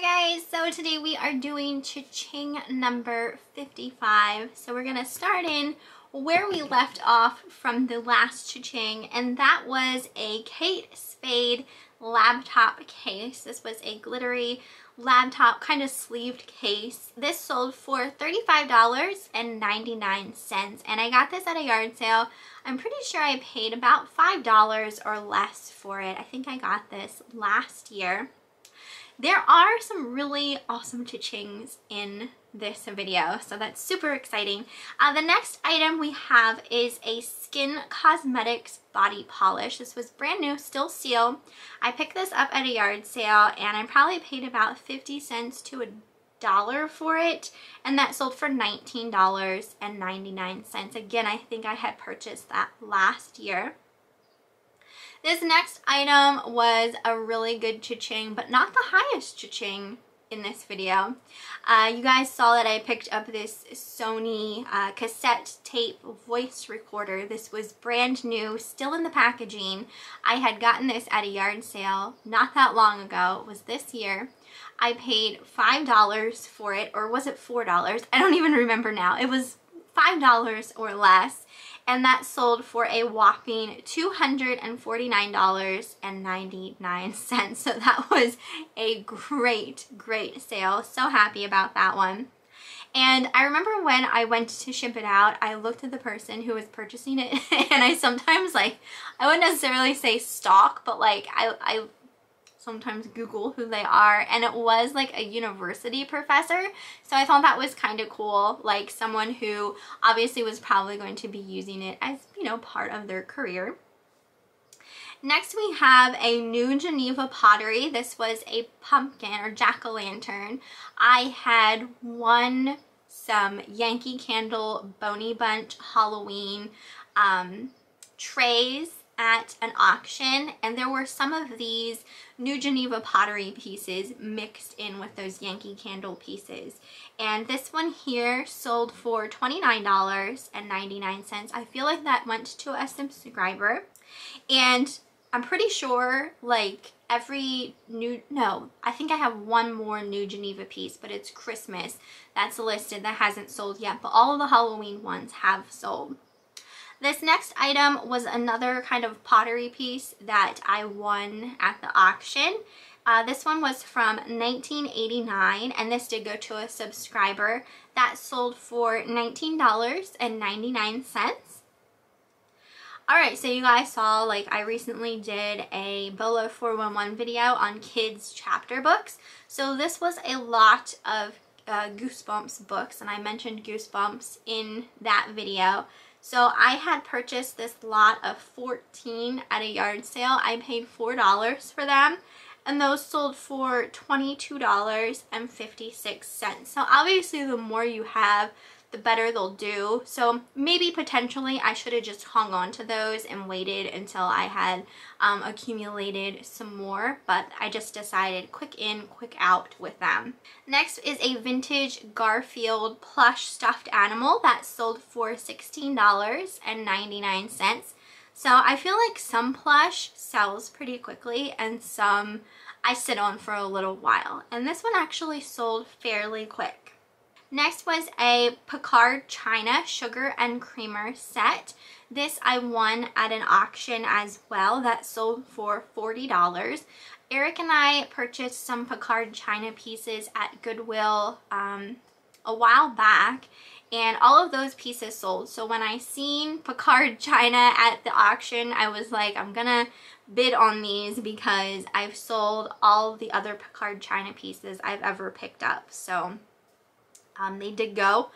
guys, so today we are doing Cha-Ching number 55. So we're gonna start in where we left off from the last Cha-Ching, and that was a Kate Spade laptop case. This was a glittery laptop kind of sleeved case. This sold for $35.99, and I got this at a yard sale. I'm pretty sure I paid about $5 or less for it. I think I got this last year. There are some really awesome Cha-Chings in this video, so that's super exciting. The next item we have is a Skin Cosmetics body polish. This was brand new, still sealed. I picked this up at a yard sale and I probably paid about 50 cents to $1 for it, and that sold for $19.99. Again, I think I had purchased that last year. This next item was a really good Cha-Ching, but not the highest Cha-Ching in this video. You guys saw that I picked up this Sony cassette tape voice recorder. This was brand new, still in the packaging. I had gotten this at a yard sale not that long ago. It was this year. I paid $5 for it, or was it $4? I don't even remember now. It was $5 or less. And that sold for a whopping $249.99. So that was a great sale. So happy about that one. And I remember when I went to ship it out, I looked at the person who was purchasing it, and I sometimes, like, I wouldn't necessarily say stalk, but like I sometimes Google who they are, and it was like a university professor. So I thought that was kind of cool, like someone who obviously was probably going to be using it as, you know, part of their career. Next we have a new Geneva Pottery. This was a pumpkin or jack-o'-lantern. I had won some Yankee Candle BONEY Bunch Halloween trays at an auction, and there were some of these new Geneva Pottery pieces mixed in with those Yankee Candle pieces, and this one here sold for $29.99. I feel like that went to a subscriber, and I'm pretty sure like every new, no, I think I have one more new Geneva piece, but it's Christmas that's listed that hasn't sold yet, but all of the Halloween ones have sold. This next item was another kind of pottery piece that I won at the auction. This one was from 1989, and this did go to a subscriber. That sold for $19.99. Alright, so you guys saw, like, I recently did a Bolo 411 video on kids chapter books. So this was a lot of Goosebumps books, and I mentioned Goosebumps in that video. So I had purchased this lot of 14 at a yard sale. I paid $4 for them, and those sold for $22.56. So obviously the more you have, the better they'll do. So maybe potentially I should have just hung on to those and waited until I had accumulated some more, but I just decided quick in, quick out with them. Next is a vintage Garfield plush stuffed animal that sold for $16.99. So I feel like some plush sells pretty quickly and some I sit on for a little while, and this one actually sold fairly quick. Next was a Picard China Sugar and Creamer set. This I won at an auction as well. That sold for $40. Eric and I purchased some Picard China pieces at Goodwill a while back, and all of those pieces sold. So when I seen Picard China at the auction, I was like, I'm gonna bid on these because I've sold all the other Picard China pieces I've ever picked up. So they did go.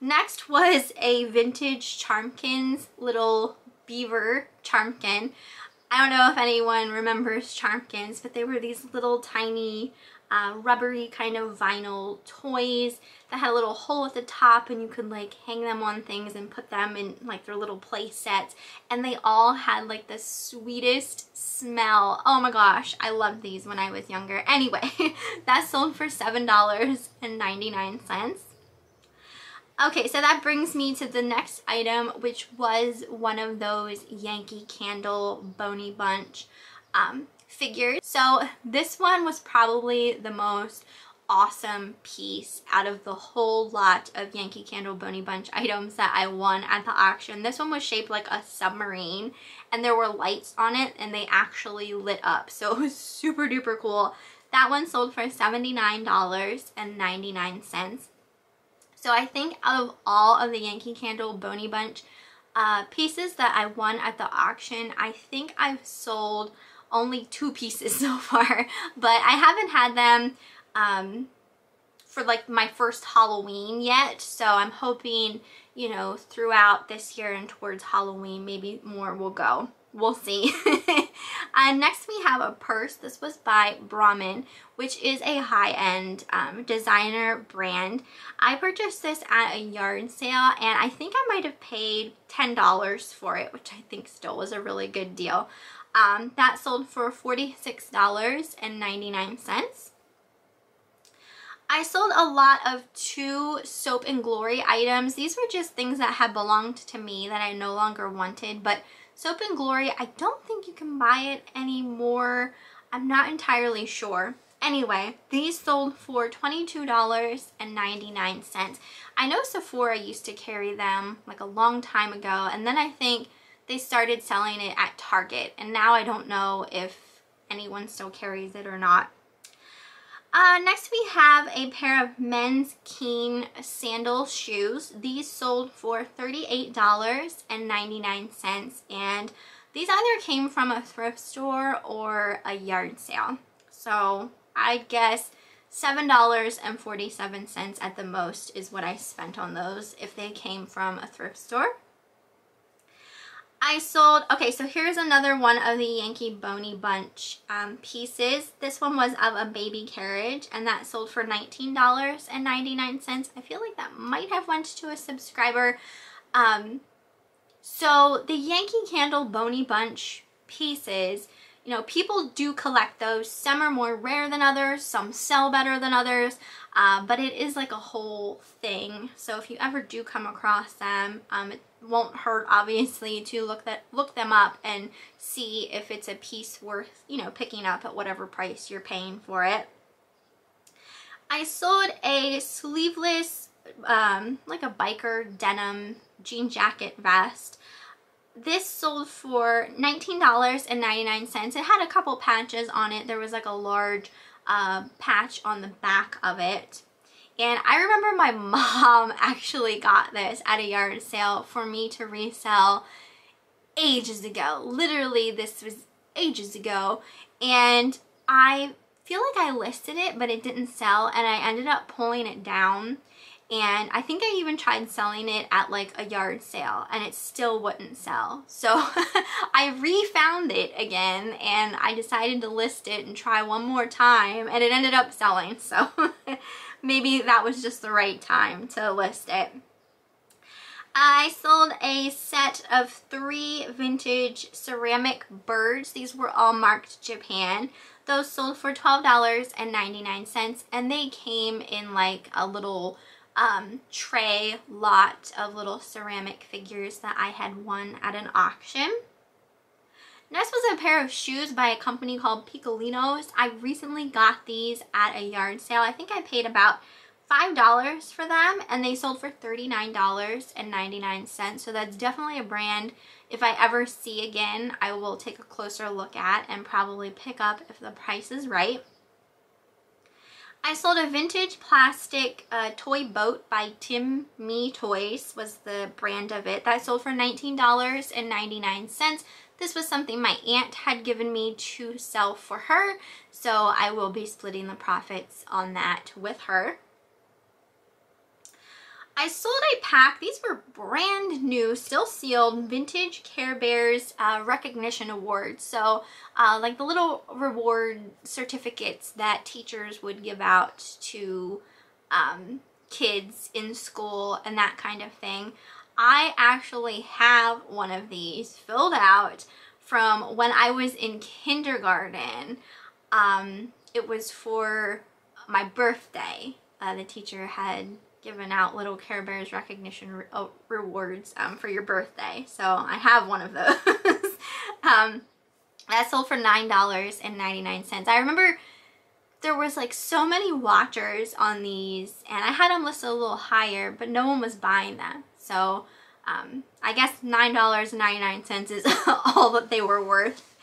Next was a vintage CHARMKINS little Beaver Charmkin. I don't know if anyone remembers CHARMKINS, but they were these little tiny rubbery kind of vinyl toys that had a little hole at the top, and you could like hang them on things and put them in like their little play sets, and they all had like the sweetest smell. Oh my gosh, I loved these when I was younger. Anyway, that sold for $7.99. Okay, so that brings me to the next item, which was one of those Yankee Candle BONEY Bunch figures. So this one was probably the most awesome piece out of the whole lot of Yankee Candle BONEY Bunch items that I won at the auction. This one was shaped like a submarine, and there were lights on it, and they actually lit up. So it was super duper cool. That one sold for $79.99. So I think out of all of the Yankee Candle BONEY Bunch pieces that I won at the auction, I think I've sold only 2 pieces so far, but I haven't had them for like my first Halloween yet, so I'm hoping, you know, throughout this year and towards Halloween maybe more will go. We'll see. Next we have a purse. This was by Brahmin, which is a high-end designer brand. I purchased this at a yard sale, and I think I might have paid $10 for it, which I think still was a really good deal. That sold for $46.99. I sold a lot of 2 Soap and Glory items. These were just things that had belonged to me that I no longer wanted, but Soap and Glory, I don't think you can buy it anymore. I'm not entirely sure. Anyway, these sold for $22.99. I know Sephora used to carry them like a long time ago, and then I think they started selling it at Target, and now I don't know if anyone still carries it or not. Next we have a pair of men's Keen sandal shoes. These sold for $38.99, and these either came from a thrift store or a yard sale. So I guess $7.47 at the most is what I spent on those if they came from a thrift store. I sold, okay, so here's another one of the Yankee BONEY Bunch pieces. This one was of a baby carriage, and that sold for $19.99. I feel like that might have went to a subscriber. So the Yankee Candle BONEY Bunch pieces, you know, people do collect those. Some are more rare than others, some sell better than others, but it is like a whole thing. So if you ever do come across them, it won't hurt obviously to look them up and see if it's a piece worth, you know, picking up at whatever price you're paying for it. I sold a sleeveless, like a biker denim jean jacket vest. This sold for $19.99. It had a couple patches on it. There was like a large patch on the back of it. And I remember my mom actually got this at a yard sale for me to resell ages ago. Literally, this was ages ago. And I feel like I listed it, but it didn't sell. And I ended up pulling it down. And I think I even tried selling it at like a yard sale, and it still wouldn't sell. So I refound it again, and I decided to list it and try one more time, and it ended up selling. So maybe that was just the right time to list it. I sold a set of 3 vintage ceramic birds. These were all marked Japan. Those sold for $12.99, and they came in like a little tray lot of little ceramic figures that I had won at an auction. Next was a pair of shoes by a company called Piccolinos. I recently got these at a yard sale. I think I paid about $5 for them, and they sold for $39.99. So that's definitely a brand if I ever see again, I will take a closer look at and probably pick up if the price is right. I sold a vintage plastic toy boat by Tim Me Toys, was the brand of it. That sold for $19.99. This was something my aunt had given me to sell for her, so I will be splitting the profits on that with her. I sold a pack, these were brand new, still sealed, vintage Care Bears recognition awards. So like the little reward certificates that teachers would give out to kids in school and that kind of thing. I actually have one of these filled out from when I was in kindergarten. It was for my birthday. The teacher had given out little Care Bears recognition rewards for your birthday. So I have one of those. That sold for $9.99. I remember there was like so many watchers on these, and I had them listed a little higher, but no one was buying them. So I guess $9.99 is all that they were worth.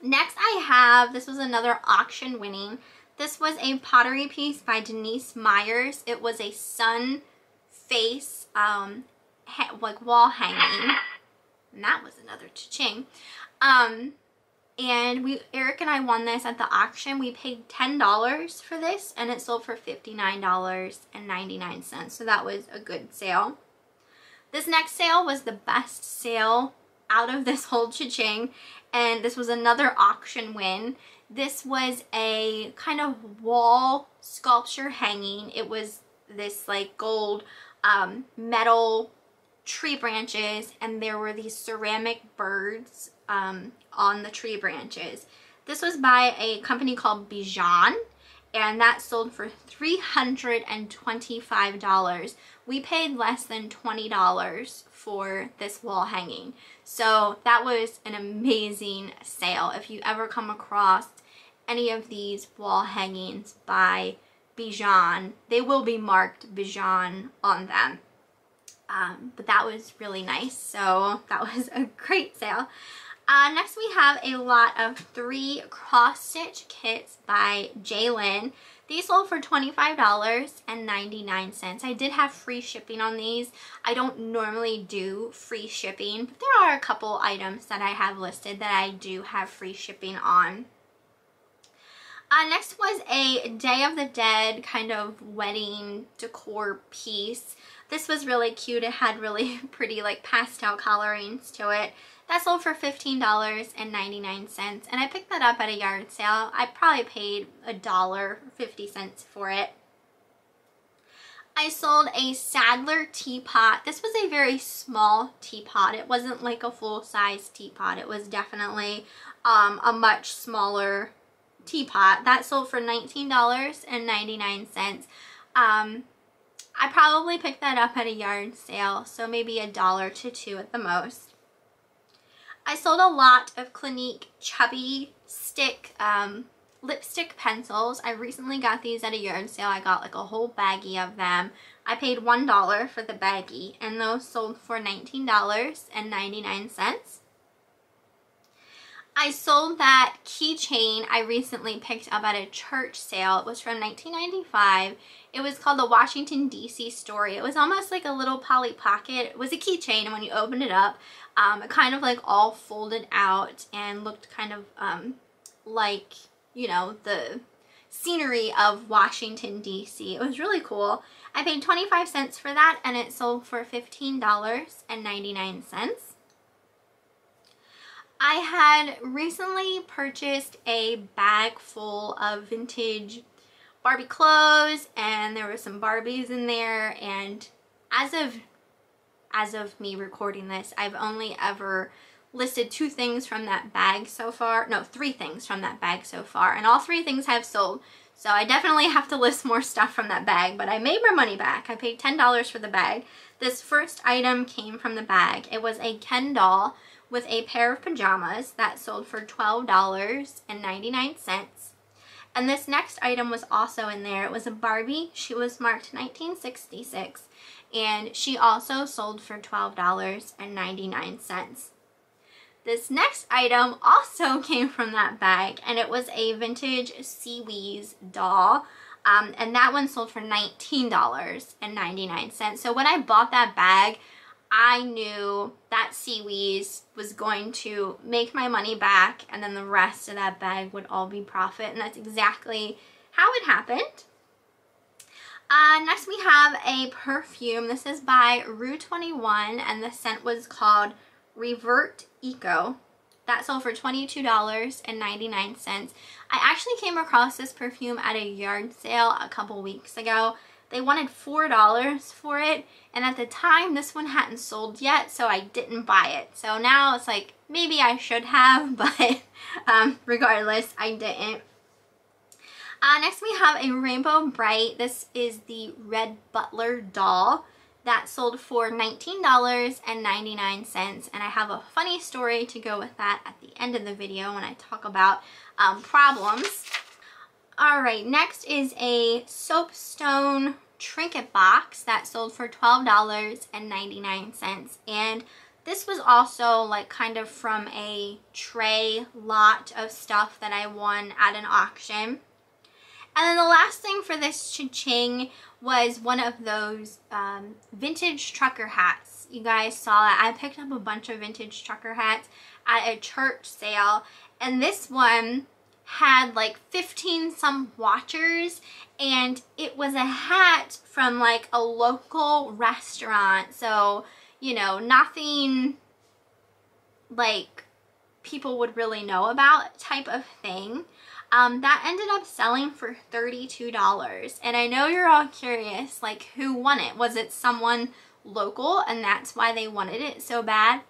Next I have, this was another auction winning. This was a pottery piece by Denise Myers. It was a sun face like wall hanging, and that was another cha-ching. And Eric and I won this at the auction. We paid $10 for this, and it sold for $59.99. So that was a good sale. This next sale was the best sale out of this whole cha-ching, and this was another auction win. This was a kind of wall sculpture hanging. It was this like gold metal tree branches, and there were these ceramic birds on the tree branches. This was by a company called Beaver, and that sold for $325. We paid less than $20 for this wall hanging. So that was an amazing sale. If you ever come across any of these wall hangings by Beaver, they will be marked Beaver on them. But that was really nice. So that was a great sale. Next we have a lot of 3 cross-stitch kits by Jalen. These sold for $25.99. I did have free shipping on these. I don't normally do free shipping, but there are a couple items that I have listed that I do have free shipping on. Next was a Day of the Dead kind of wedding decor piece. This was really cute. It had really pretty like pastel colorings to it. That sold for $15.99, and I picked that up at a yard sale. I probably paid $1.50 for it. I sold a Sadler teapot. This was a very small teapot. It wasn't like a full-size teapot. It was definitely a much smaller teapot. That sold for $19.99. I probably picked that up at a yard sale, so maybe $1 to $2 at the most. I sold a lot of Clinique Chubby Stick lipstick pencils. I recently got these at a yard sale. I got like a whole baggie of them. I paid $1 for the baggie, and those sold for $19.99. I sold that keychain I recently picked up at a church sale. It was from 1995. It was called the Washington, D.C. Story. It was almost like a little Polly Pocket. It was a keychain, and when you opened it up, it kind of like all folded out and looked kind of like, you know, the scenery of Washington, D.C. It was really cool. I paid 25 cents for that, and it sold for $15.99. I had recently purchased a bag full of vintage Barbie clothes, and there were some Barbies in there, and as of me recording this, I've only ever listed 2 things from that bag so far. No, 3 things from that bag so far, and all 3 things have sold. So I definitely have to list more stuff from that bag, but I made my money back. I paid $10 for the bag. This first item came from the bag. It was a Ken doll with a pair of pajamas that sold for $12.99. And this next item was also in there. It was a Barbie. She was marked 1966, and she also sold for $12.99. This next item also came from that bag, and it was a vintage Seawees doll. And that one sold for $19.99. So when I bought that bag, I knew that Seawees was going to make my money back, and then the rest of that bag would all be profit, and that's exactly how it happened. Next we have a perfume. This is by Rue 21, and the scent was called Revert Eco. That sold for $22.99. I actually came across this perfume at a yard sale a couple weeks ago. They wanted $4 for it, and at the time this one hadn't sold yet, so I didn't buy it. So now it's like, maybe I should have, but regardless, I didn't. Next we have a Rainbow Bright. This is the Red Butler doll. that sold for $19.99, and I have a funny story to go with that at the end of the video when I talk about problems. Alright, next is a soapstone trinket box that sold for $12.99, and this was also like kind of from a tray lot of stuff that I won at an auction. And then the last thing for this cha-ching was one of those vintage trucker hats. You guys saw that. I picked up a bunch of vintage trucker hats at a church sale, and this one had like 15 some watchers, and it was a hat from like a local restaurant, so you know, nothing like people would really know about type of thing. That ended up selling for $32, and I know you're all curious, like, who won it? Was it someone local and that's why they wanted it so bad?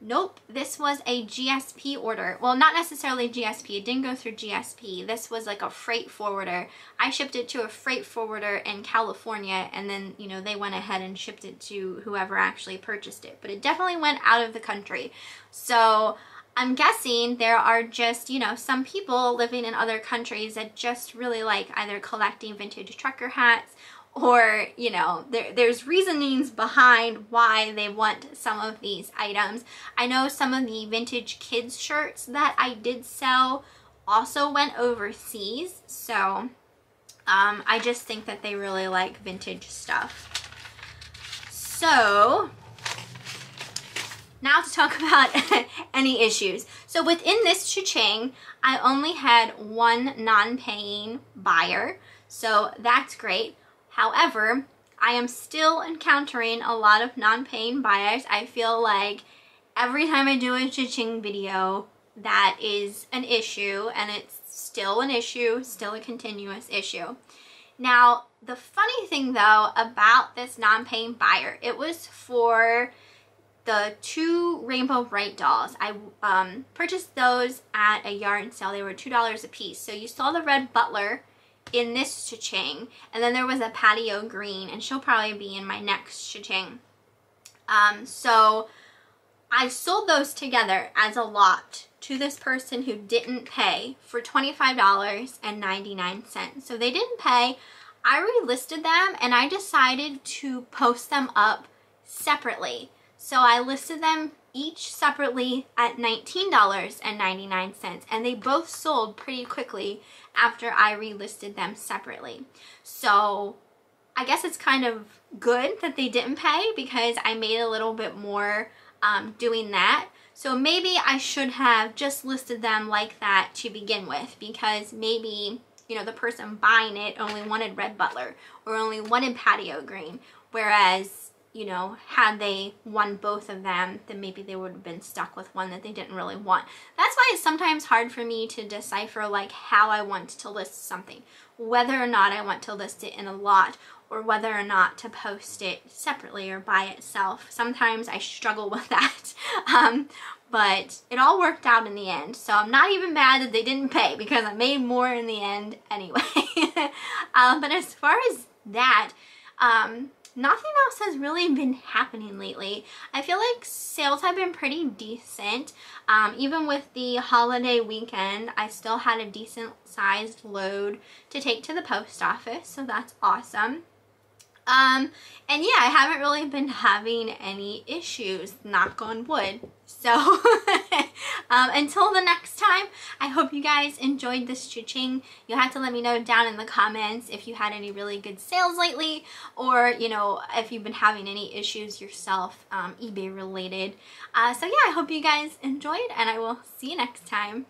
Nope, this was a GSP order. Well, not necessarily GSP, it didn't go through GSP. This was like a freight forwarder. I shipped it to a freight forwarder in California, and then, you know, they went ahead and shipped it to whoever actually purchased it. But it definitely went out of the country. So I'm guessing there are just, you know, some people living in other countries that just really like either collecting vintage trucker hats, or, you know, there's reasonings behind why they want some of these items. I know some of the vintage kids shirts that I did sell also went overseas, so I just think that they really like vintage stuff. So now to talk about any issues. So within this cha-ching, I only had one non-paying buyer, so that's great. However, I am still encountering a lot of non-paying buyers. I feel like every time I do a cha-ching video, that is an issue, and it's still an issue, still a continuous issue. Now, the funny thing though about this non-paying buyer, it was for the two Rainbow Brite dolls. I purchased those at a yard sale. They were $2 a piece. So you saw the red Butler in this cha-ching, and then there was a patio green, and she'll probably be in my next cha-ching. So I sold those together as a lot to this person who didn't pay for $25.99. So they didn't pay. I relisted them, and I decided to post them up separately. So I listed them each separately at $19.99, and they both sold pretty quickly after I relisted them separately. So I guess it's kind of good that they didn't pay, because I made a little bit more doing that. So maybe I should have just listed them like that to begin with, because maybe, you know, the person buying it only wanted red Butler or only wanted patio green, whereas, you know, had they won both of them, then maybe they would have been stuck with one that they didn't really want. That's why it's sometimes hard for me to decipher like how I want to list something, whether or not I want to list it in a lot, or whether or not to post it separately or by itself. Sometimes I struggle with that, but it all worked out in the end. So I'm not even mad that they didn't pay, because I made more in the end anyway. But as far as that, nothing else has really been happening lately. I feel like sales have been pretty decent. Even with the holiday weekend, I still had a decent sized load to take to the post office, so that's awesome. And yeah, I haven't really been having any issues, knock on wood. So until the next time, I hope you guys enjoyed this cha-ching. You'll have to let me know down in the comments if you had any really good sales lately, or, you know, if you've been having any issues yourself, eBay related. So yeah, I hope you guys enjoyed, and I will see you next time.